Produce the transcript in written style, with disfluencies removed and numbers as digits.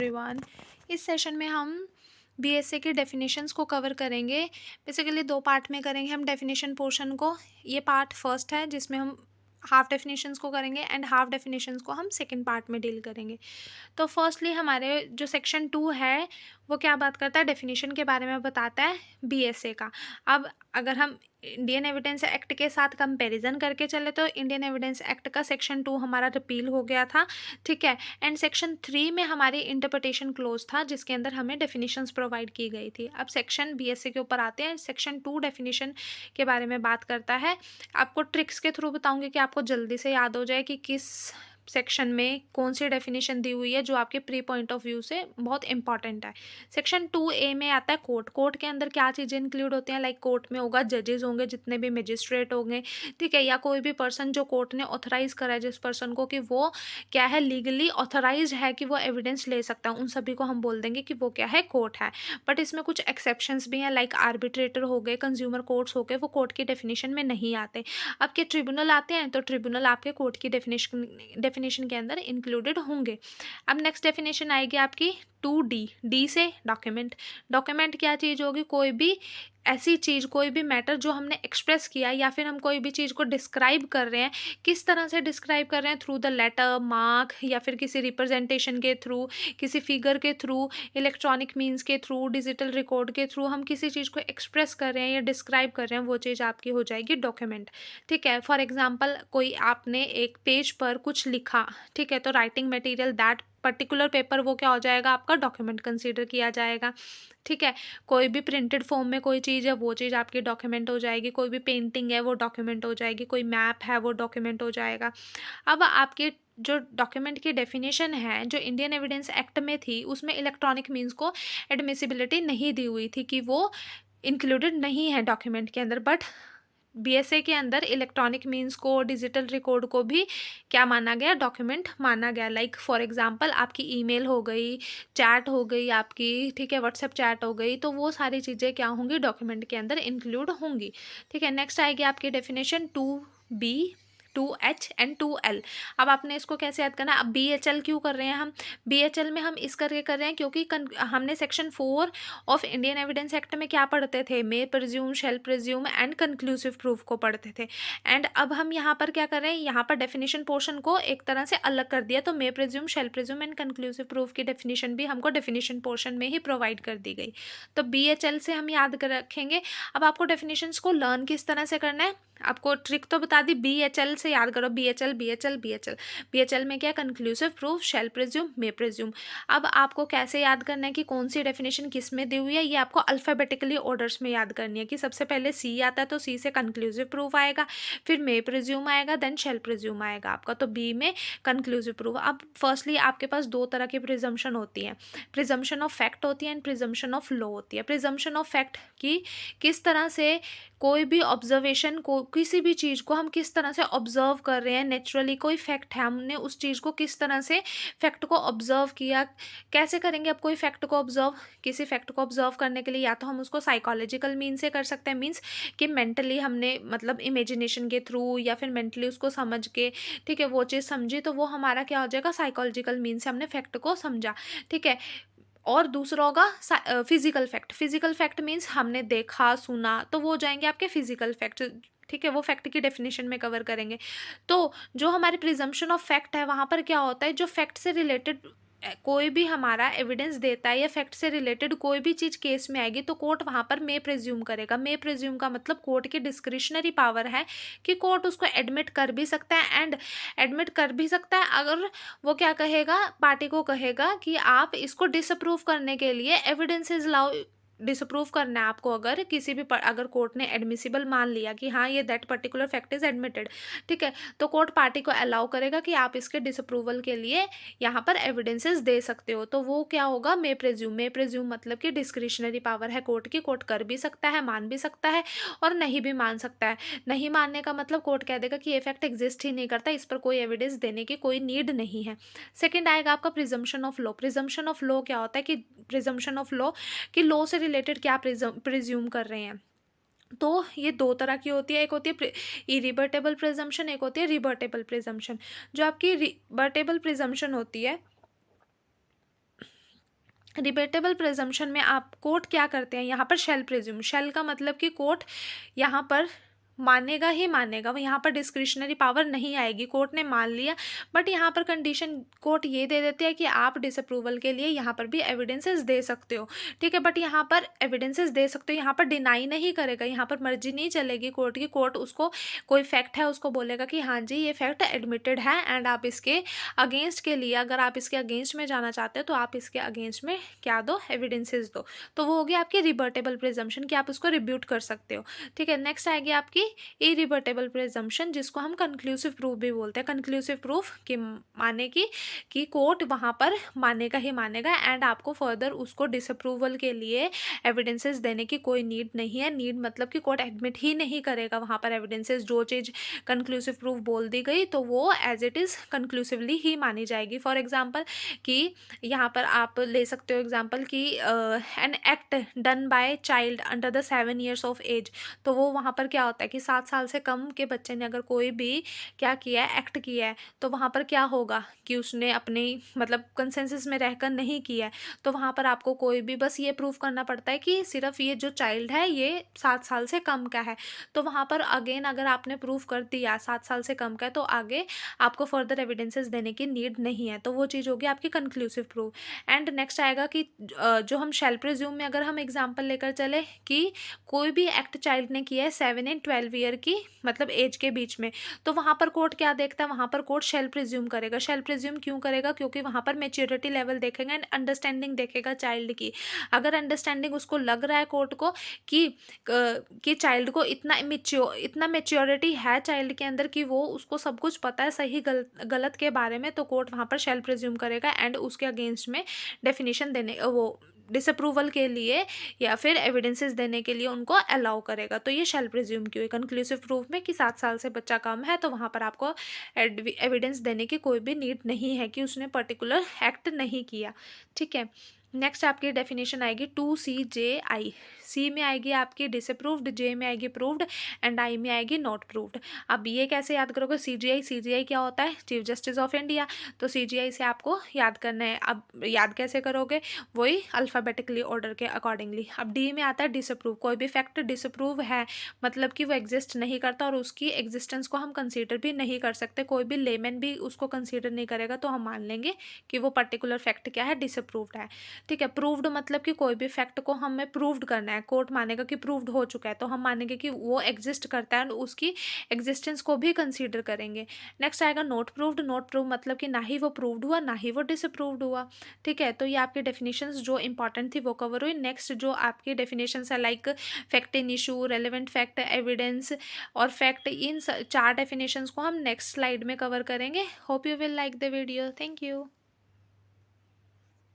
Everyone. इस session में हम बीएसए के डेफिनेशंस को कवर करेंगे। बेसिकली दो पार्ट में करेंगे हम डेफिनेशन पोर्शन को। ये पार्ट फर्स्ट है जिसमें हम हाफ डेफिनेशंस को करेंगे एंड हाफ डेफिनेशंस को हम सेकंड पार्ट में डील करेंगे। तो फर्स्टली हमारे जो सेक्शन 2 है वो क्या बात करता है, डेफिनेशन के बारे में बताता है बीएसए का। अब अगर हम इंडियन एविडेंस एक्ट के साथ कंपैरिजन करके चले तो इंडियन एविडेंस एक्ट का सेक्शन 2 हमारा रिपील हो गया था, ठीक है। एंड सेक्शन 3 में हमारी इंटरप्रिटेशन क्लोज था जिसके अंदर हमें डेफिनेशंस प्रोवाइड की गई थी। अब सेक्शन बीएसए के ऊपर आते हैं। सेक्शन 2 डेफिनेशन के बारे में बात करता है। आपको ट्रिक्स के थ्रू बताऊंगी कि आपको जल्दी से याद हो जाए कि किस सेक्शन में कौन सी डेफिनेशन दी हुई है जो आपके प्री पॉइंट ऑफ व्यू से बहुत इंपॉर्टेंट है। सेक्शन 2A में आता है कोर्ट। कोर्ट के अंदर क्या चीज़ें इंक्लूड होती हैं, लाइक कोर्ट में होगा जजेस होंगे, जितने भी मजिस्ट्रेट होंगे, ठीक है, या कोई भी पर्सन जो कोर्ट ने ऑथराइज करा है जिस पर्सन को कि वो क्या है, लीगली ऑथराइज है कि वो एविडेंस ले सकता है, उन सभी को हम बोल देंगे कि वो क्या है, कोर्ट है। बट इसमें कुछ एक्सेप्शंस भी हैं, लाइक आर्बिट्रेटर हो गए, कंज्यूमर कोर्ट्स हो गए, वो कोर्ट की डेफिनेशन में नहीं आते। अब के ट्रिब्यूनल आते हैं तो ट्रिब्यूनल आपके कोर्ट की डेफिनेशन के अंदर इंक्लूडेड होंगे। अब नेक्स्ट डेफिनेशन आएगी आपकी 2D। डी से डॉक्यूमेंट। डॉक्यूमेंट क्या चीज़ होगी, कोई भी ऐसी चीज़, कोई भी मैटर जो हमने एक्सप्रेस किया या फिर हम कोई भी चीज़ को डिस्क्राइब कर रहे हैं, किस तरह से डिस्क्राइब कर रहे हैं, थ्रू द लेटर, मार्क, या फिर किसी रिप्रेजेंटेशन के थ्रू, किसी फिगर के थ्रू, इलेक्ट्रॉनिक मीन्स के थ्रू, डिजिटल रिकॉर्ड के थ्रू हम किसी चीज़ को एक्सप्रेस कर रहे हैं या डिस्क्राइब कर रहे हैं, वो चीज़ आपकी हो जाएगी डॉक्यूमेंट, ठीक है। फॉर एग्जाम्पल कोई आपने एक पेज पर कुछ लिखा, ठीक है, तो writing material that particular paper वो क्या हो जाएगा, आपका डॉक्यूमेंट कंसीडर किया जाएगा, ठीक है। कोई भी प्रिंटेड फॉर्म में कोई चीज़ है वो चीज़ आपकी डॉक्यूमेंट हो जाएगी, कोई भी पेंटिंग है वो डॉक्यूमेंट हो जाएगी, कोई मैप है वो डॉक्यूमेंट हो जाएगा। अब आपके जो डॉक्यूमेंट की डेफिनेशन है जो इंडियन एविडेंस एक्ट में थी उसमें इलेक्ट्रॉनिक मीन्स को एडमिसिबिलिटी नहीं दी हुई थी कि वो इंक्लूडेड नहीं है डॉक्यूमेंट के अंदर, बट बीएसए के अंदर इलेक्ट्रॉनिक मीन्स को, डिजिटल रिकॉर्ड को भी क्या माना गया, डॉक्यूमेंट माना गया। लाइक फॉर एग्जांपल आपकी ईमेल हो गई, चैट हो गई आपकी, ठीक है, व्हाट्सएप चैट हो गई, तो वो सारी चीज़ें क्या होंगी, डॉक्यूमेंट के अंदर इंक्लूड होंगी, ठीक है। नेक्स्ट आएगी आपकी definition 2B, 2H and 2L। अब आपने इसको कैसे याद करना है, अब BHL क्यों कर रहे हैं हम, BHL में हम इस करके कर रहे हैं क्योंकि हमने section 4 of Indian Evidence Act में क्या पढ़ते थे, may presume, shall presume and conclusive proof को पढ़ते थे। एंड अब हम यहाँ पर क्या कर रहे हैं, यहाँ पर डेफिनेशन पोर्शन को एक तरह से अलग कर दिया, तो may presume, shall presume and conclusive proof की डेफिनेशन भी हमको डेफिनेशन पोर्शन में ही प्रोवाइड कर दी गई। तो BHL से हम याद कर रखेंगे। अब आपको डेफिनेशंस को लर्न किस तरह से करना है, आपको ट्रिक तो बता दी, BHL से याद करो, BHL BHL BHL। BHL में क्या, conclusive proof, shall presume, may presume. अब आपको कैसे याद करना है कि कौन सी डेफिनेशन किस में दी हुई है, ये आपको अल्फ़ाबेटिकली ऑर्डर्स में याद करनी है कि सबसे पहले C आता है तो C से कंक्लूसिव प्रूफ आएगा, फिर मे प्रिज्यूम आएगा, देन शेल प्रिज्यूम आएगा आपका, तो B में कंक्लूसिव प्रूफ। अब फर्स्टली आपके पास दो तरह की प्रिजम्पशन होती है, प्रिजम्पशन ऑफ फैक्ट होती है एंड प्रिजम्पशन ऑफ लॉ होती है। प्रिजम्पशन ऑफ फैक्ट की किस तरह से कोई भी ऑब्जर्वेशन को, किसी भी चीज़ को हम किस तरह से ऑब्जर्व कर रहे हैं, नेचुरली कोई फैक्ट है, हमने उस चीज़ को किस तरह से फैक्ट को ऑब्जर्व किया, कैसे करेंगे। अब कोई फैक्ट को ऑब्जर्व, किसी फैक्ट को ऑब्जर्व करने के लिए या तो हम उसको साइकोलॉजिकल मीन से कर सकते हैं, मीन्स कि मेंटली हमने मतलब इमेजिनेशन के थ्रू या फिर मेंटली उसको समझ के, ठीक है, वो चीज़ समझी, तो वो हमारा क्या हो जाएगा, साइकोलॉजिकल मीन से हमने फैक्ट को समझा, ठीक है। और दूसरा होगा physical fact. Physical fact means हमने देखा, सुना, तो वो हो जाएंगे आपके फिजिकल फैक्ट, ठीक है, वो फैक्ट की डेफिनेशन में कवर करेंगे। तो जो हमारी प्रिजम्पशन ऑफ फैक्ट है वहाँ पर क्या होता है, जो फैक्ट से रिलेटेड कोई भी हमारा एविडेंस देता है या फैक्ट से रिलेटेड कोई भी चीज़ केस में आएगी तो कोर्ट वहाँ पर मे प्रिज्यूम करेगा। मे प्रिज्यूम का मतलब कोर्ट की डिस्क्रिशनरी पावर है कि कोर्ट उसको एडमिट कर भी सकता है, एंड एडमिट कर भी सकता है अगर वो क्या कहेगा, पार्टी को कहेगा कि आप इसको डिसअप्रूव करने के लिए एविडेंसेस लाओ। डिसअप्रूव करना है आपको, अगर किसी भी अगर कोर्ट ने एडमिसिबल मान लिया कि हाँ ये that particular fact is admitted, ठीक है, तो कोर्ट पार्टी को अलाउ करेगा कि आप इसके डिसअप्रूवल के लिए यहाँ पर एविडेंसेस दे सकते हो, तो वो क्या होगा, मे प्रिज्यूम। मे प्रिज्यूम मतलब कि डिस्क्रिशनरी पावर है कोर्ट की, कोर्ट कर भी सकता है, मान भी सकता है और नहीं भी मान सकता है। नहीं मानने का मतलब कोर्ट कह देगा कि ये फैक्ट एग्जिस्ट ही नहीं करता, इस पर कोई एविडेंस देने की कोई नीड नहीं है। सेकेंड आएगा आपका presumption of law. Presumption of law क्या होता है कि प्रिजम्पशन ऑफ लॉ कि लॉ से रिलेटेड क्या प्रिज्यूम कर रहे हैं, तो ये दो तरह की होती है, एक होती है इरिबर्टेबल प्रिजम्पशन, एक होती है रिबर्टेबल प्रिजम्पशन। जो आपकी रिबर्टेबल प्रिजम्पशन होती है डिबेटेबल प्रिजम्पशन में आप कोर्ट क्या करते हैं, यहाँ पर शेल प्रिज्यूम, शेल का मतलब कि कोर्ट यहाँ पर मानेगा ही मानेगा, वो यहाँ पर डिस्क्रिशनरी पावर नहीं आएगी, कोर्ट ने मान लिया, बट यहाँ पर कंडीशन कोर्ट ये दे देती है कि आप डिसअप्रूवल के लिए यहाँ पर भी एविडेंसेस दे सकते हो, ठीक है, बट यहाँ पर एविडेंसेस दे सकते हो, यहाँ पर डिनाई नहीं करेगा, यहाँ पर मर्जी नहीं चलेगी कोर्ट की, कोर्ट उसको कोई फैक्ट है उसको बोलेगा कि हाँ जी ये फैक्ट एडमिटेड है एंड आप इसके अगेंस्ट के लिए, अगर आप इसके अगेंस्ट में जाना चाहते हो तो आप इसके अगेंस्ट में क्या दो, एविडेंसेस दो, तो वो होगी आपकी रिबर्टेबल प्रिजम्पशन कि आप उसको रिब्यूट कर सकते हो, ठीक है। नेक्स्ट आएगी आपकी इरिबर्टेबल प्रिजम्पशन, जिसको हम कंक्लूसिव प्रूफ भी बोलते हैं, कंक्लूसिव प्रूफ कि माने कि कोर्ट वहाँ पर मानेगा ही मानेगा एंड आपको फर्दर उसको डिसअप्रूवल के लिए एविडेंसेस देने की कोई नीड नहीं है, नीड मतलब कि कोर्ट एडमिट ही नहीं करेगा वहाँ पर एविडेंसेस, जो चीज़ कंक्लूसिव प्रूफ बोल दी गई तो वो एज इट इज़ कंक्लूसिवली ही मानी जाएगी। फॉर एग्जांपल कि यहाँ पर आप ले सकते हो एग्जांपल कि an act done by child under the 7 years of age, तो वो वहाँ पर क्या होता है कि 7 साल से कम के बच्चे ने अगर कोई भी क्या किया है, एक्ट किया है, तो वहाँ पर क्या होगा कि उसने अपनी मतलब कंसेंसस में रहकर नहीं किया है, तो वहाँ पर आपको कोई भी बस ये प्रूफ करना पड़ता है कि सिर्फ ये जो चाइल्ड है ये 7 साल से कम का है, तो वहाँ पर अगेन अगर आपने प्रूफ कर दिया 7 साल से कम का है तो आगे आपको फर्दर एविडेंसेस देने की नीड नहीं है, तो वो चीज़ होगी आपकी कंक्लूसिव प्रूफ। एंड नेक्स्ट आएगा कि जो हम शेल प्रिज्यूम में अगर हम एग्जांपल लेकर चले कि कोई भी एक्ट चाइल्ड ने किया है 7 and 12 ईयर की मतलब एज के बीच में, तो वहाँ पर कोर्ट क्या देखता है, वहाँ पर कोर्ट शेल प्रिज्यूम करेगा। शेल प्रिज्यूम क्यों करेगा, क्योंकि वहाँ पर मेच्योरिटी लेवल देखेगा एंड अंडरस्टैंडिंग देखेगा चाइल्ड की, अगर अंडरस्टैंडिंग उसको लग रहा है कोर्ट को कि चाइल्ड को इतना मेच्योरिटी है चाइल्ड के अंदर कि वो उसको सब कुछ पता है सही गलत के बारे में, तो कोर्ट वहाँ पर शेल प्रिज्यूम करेगा एंड उसके अगेंस्ट में डेफिनेशन देने वो डिसअप्रूवल के लिए या फिर एविडेंसेस देने के लिए उनको अलाउ करेगा। तो ये शेल प्रिज्यूम की हुई कंक्लूसिव प्रूफ में कि 7 साल से बच्चा कम है तो वहाँ पर आपको एविडेंस देने की कोई भी नीड नहीं है कि उसने पर्टिकुलर एक्ट नहीं किया, ठीक है। नेक्स्ट आपकी डेफिनेशन आएगी 2CJI, सी में आएगी आपकी डिसअप्रूव्ड, जे में आएगी प्रूव्ड एंड आई में आएगी नॉट प्रूव्ड। अब ये कैसे याद करोगे, CJI क्या होता है, चीफ जस्टिस ऑफ इंडिया, तो CJI से आपको याद करना है। अब याद कैसे करोगे, वही अल्फ़ाबेटिकली ऑर्डर के अकॉर्डिंगली। अब डी में आता है डिसअप्रूव, कोई भी फैक्ट डिसअप्रूव है मतलब कि वो एग्जिस्ट नहीं करता और उसकी एग्जिस्टेंस को हम कंसीडर भी नहीं कर सकते, कोई भी लेमैन भी उसको कंसीडर नहीं करेगा, तो हम मान लेंगे कि वो पर्टिकुलर फैक्ट क्या है, डिसअप्रूव्ड है, ठीक है। प्रूव्ड मतलब कि कोई भी फैक्ट को हमें प्रूव्ड करना है, कोर्ट मानेगा कि प्रूव्ड हो चुका है तो हम मानेंगे कि वो एग्जिस्ट करता है और उसकी एग्जिस्टेंस को भी कंसीडर करेंगे। नेक्स्ट आएगा नॉट प्रूव्ड, नॉट प्रूव मतलब कि ना ही वो प्रूव्ड हुआ ना ही वो डिसअप्रूव्ड हुआ, ठीक है। तो ये आपकी डेफिनेशंस जो इंपॉर्टेंट थी वो कवर हुई। नेक्स्ट जो आपकी डेफिनेशंस है like fact in issue, relevant fact, evidence और फैक्ट, इन 4 डेफिनेशंस को हम नेक्स्ट स्लाइड में कवर करेंगे। Hope you will like the video, thank you.